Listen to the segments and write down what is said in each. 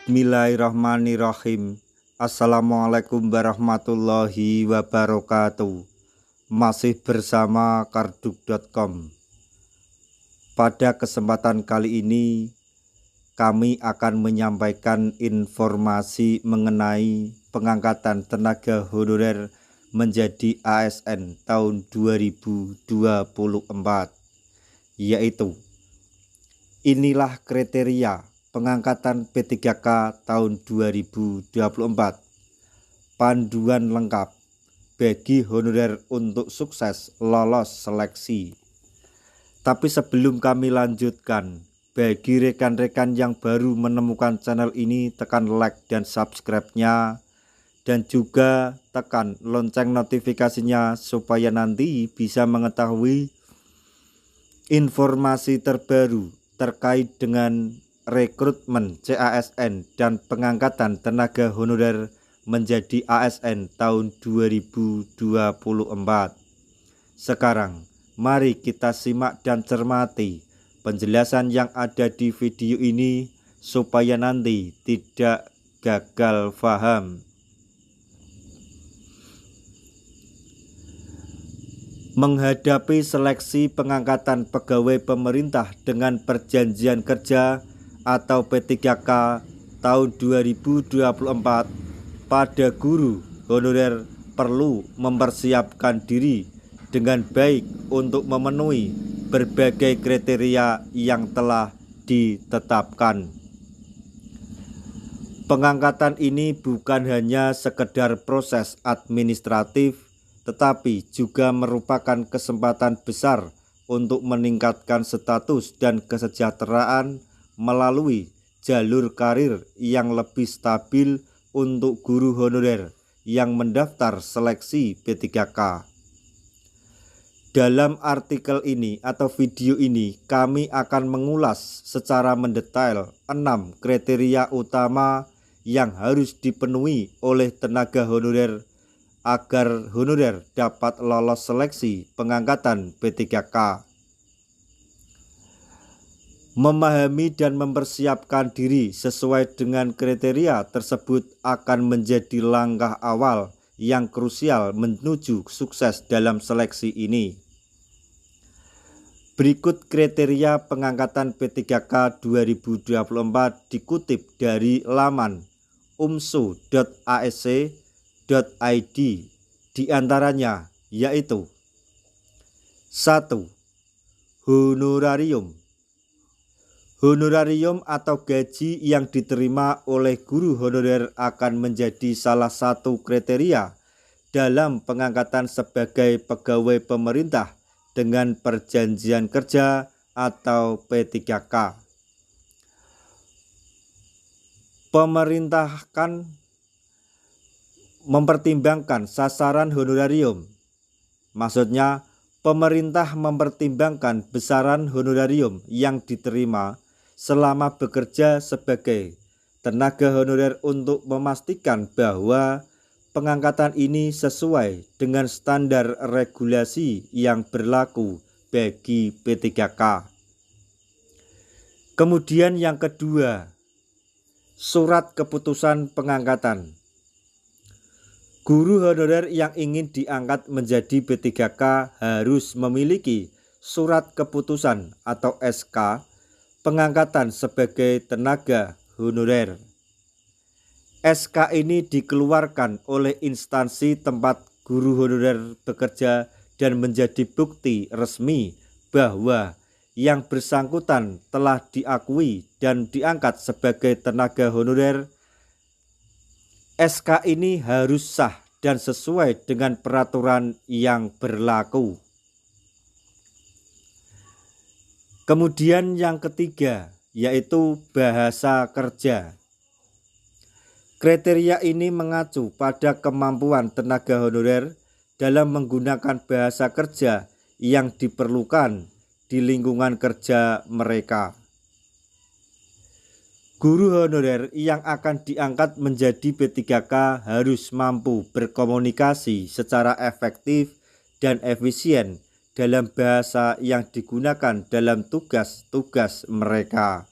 Bismillahirrahmanirrahim. Assalamualaikum warahmatullahi wabarakatuh. Masih bersama karduk.com. Pada kesempatan kali ini kami akan menyampaikan informasi mengenai pengangkatan tenaga honorer menjadi ASN tahun 2024, yaitu inilah kriteria pengangkatan P3K tahun 2024. Panduan lengkap bagi honorer untuk sukses lolos seleksi. Tapi sebelum kami lanjutkan, bagi rekan-rekan yang baru menemukan channel ini, tekan like dan subscribe-nya, dan juga tekan lonceng notifikasinya supaya nanti bisa mengetahui informasi terbaru terkait dengan rekrutmen CASN dan pengangkatan tenaga honorer menjadi ASN tahun 2024. Sekarang mari kita simak dan cermati penjelasan yang ada di video ini supaya nanti tidak gagal paham. Menghadapi seleksi pengangkatan pegawai pemerintah dengan perjanjian kerja atau P3K tahun 2024, pada guru honorer perlu mempersiapkan diri dengan baik untuk memenuhi berbagai kriteria yang telah ditetapkan. Pengangkatan ini bukan hanya sekedar proses administratif, tetapi juga merupakan kesempatan besar untuk meningkatkan status dan kesejahteraan melalui jalur karir yang lebih stabil untuk guru honorer yang mendaftar seleksi P3K. Dalam artikel ini atau video ini, kami akan mengulas secara mendetail 6 kriteria utama yang harus dipenuhi oleh tenaga honorer agar honorer dapat lolos seleksi pengangkatan P3K. Memahami dan mempersiapkan diri sesuai dengan kriteria tersebut akan menjadi langkah awal yang krusial menuju sukses dalam seleksi ini. Berikut kriteria pengangkatan P3K 2024 dikutip dari laman umsu.asc.id, diantaranya yaitu 1. Honorarium. Honorarium atau gaji yang diterima oleh guru honorer akan menjadi salah satu kriteria dalam pengangkatan sebagai pegawai pemerintah dengan perjanjian kerja atau P3K. Pemerintah kan mempertimbangkan sasaran honorarium. Maksudnya, pemerintah mempertimbangkan besaran honorarium yang diterima selama bekerja sebagai tenaga honorer untuk memastikan bahwa pengangkatan ini sesuai dengan standar regulasi yang berlaku bagi P3K. Kemudian yang kedua, surat keputusan pengangkatan. Guru honorer yang ingin diangkat menjadi P3K harus memiliki surat keputusan atau SK pengangkatan sebagai tenaga honorer. SK ini dikeluarkan oleh instansi tempat guru honorer bekerja dan menjadi bukti resmi bahwa yang bersangkutan telah diakui dan diangkat sebagai tenaga honorer. SK ini harus sah dan sesuai dengan peraturan yang berlaku. Kemudian yang ketiga, yaitu bahasa kerja. Kriteria ini mengacu pada kemampuan tenaga honorer dalam menggunakan bahasa kerja yang diperlukan di lingkungan kerja mereka. Guru honorer yang akan diangkat menjadi P3K harus mampu berkomunikasi secara efektif dan efisien dalam bahasa yang digunakan dalam tugas-tugas mereka.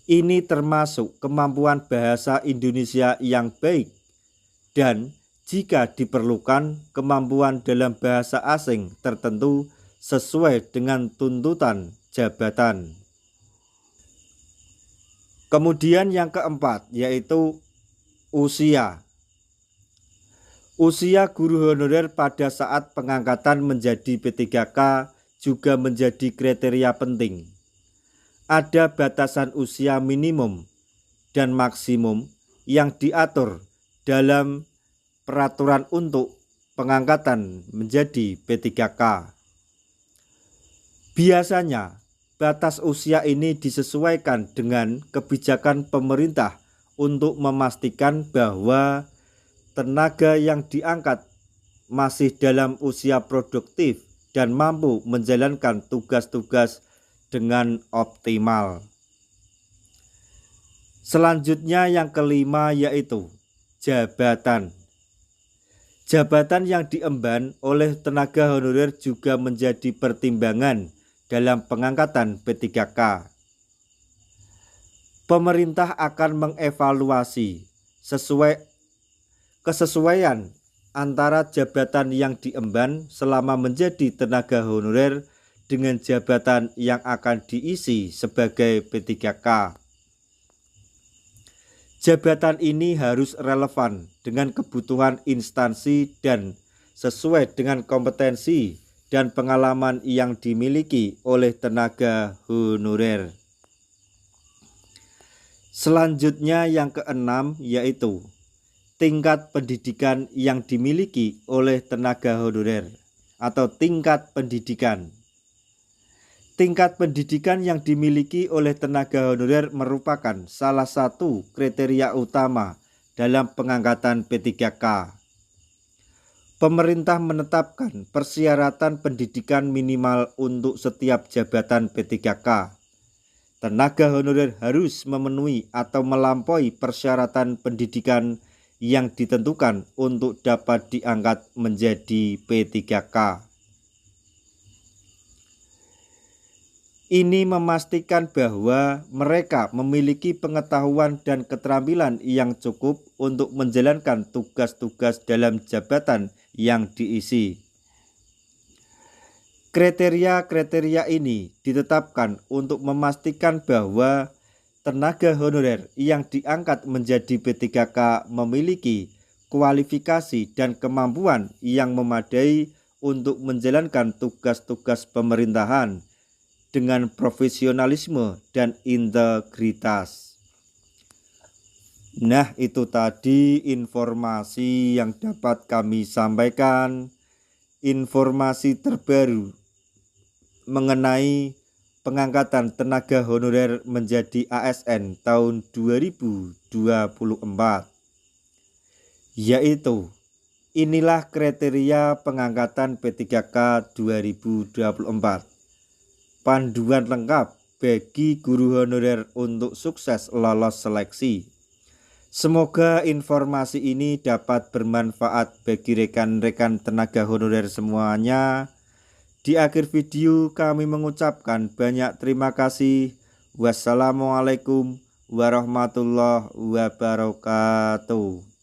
Ini termasuk kemampuan bahasa Indonesia yang baik dan jika diperlukan kemampuan dalam bahasa asing tertentu sesuai dengan tuntutan jabatan. Kemudian yang keempat yaitu usia. Usia guru honorer pada saat pengangkatan menjadi P3K juga menjadi kriteria penting. Ada batasan usia minimum dan maksimum yang diatur dalam peraturan untuk pengangkatan menjadi P3K. Biasanya batas usia ini disesuaikan dengan kebijakan pemerintah untuk memastikan bahwa tenaga yang diangkat masih dalam usia produktif dan mampu menjalankan tugas-tugas dengan optimal. Selanjutnya yang kelima yaitu jabatan. Jabatan yang diemban oleh tenaga honorer juga menjadi pertimbangan dalam pengangkatan P3K. Pemerintah akan mengevaluasi kesesuaian antara jabatan yang diemban selama menjadi tenaga honorer dengan jabatan yang akan diisi sebagai P3K. Jabatan ini harus relevan dengan kebutuhan instansi dan sesuai dengan kompetensi dan pengalaman yang dimiliki oleh tenaga honorer. Selanjutnya yang keenam yaitu tingkat pendidikan yang dimiliki oleh tenaga honorer atau tingkat pendidikan. Tingkat pendidikan yang dimiliki oleh tenaga honorer merupakan salah satu kriteria utama dalam pengangkatan P3K. Pemerintah menetapkan persyaratan pendidikan minimal untuk setiap jabatan P3K. Tenaga honorer harus memenuhi atau melampaui persyaratan pendidikan yang ditentukan untuk dapat diangkat menjadi P3K. Ini memastikan bahwa mereka memiliki pengetahuan dan keterampilan yang cukup untuk menjalankan tugas-tugas dalam jabatan yang diisi. Kriteria-kriteria ini ditetapkan untuk memastikan bahwa tenaga honorer yang diangkat menjadi P3K memiliki kualifikasi dan kemampuan yang memadai untuk menjalankan tugas-tugas pemerintahan dengan profesionalisme dan integritas. Nah, itu tadi informasi yang dapat kami sampaikan, informasi terbaru mengenai pengangkatan tenaga honorer menjadi ASN tahun 2024. Yaitu, inilah kriteria pengangkatan P3K 2024. Panduan lengkap bagi guru honorer untuk sukses lolos seleksi. Semoga informasi ini dapat bermanfaat bagi rekan-rekan tenaga honorer semuanya. Di akhir video kami mengucapkan banyak terima kasih. Wassalamualaikum warahmatullahi wabarakatuh.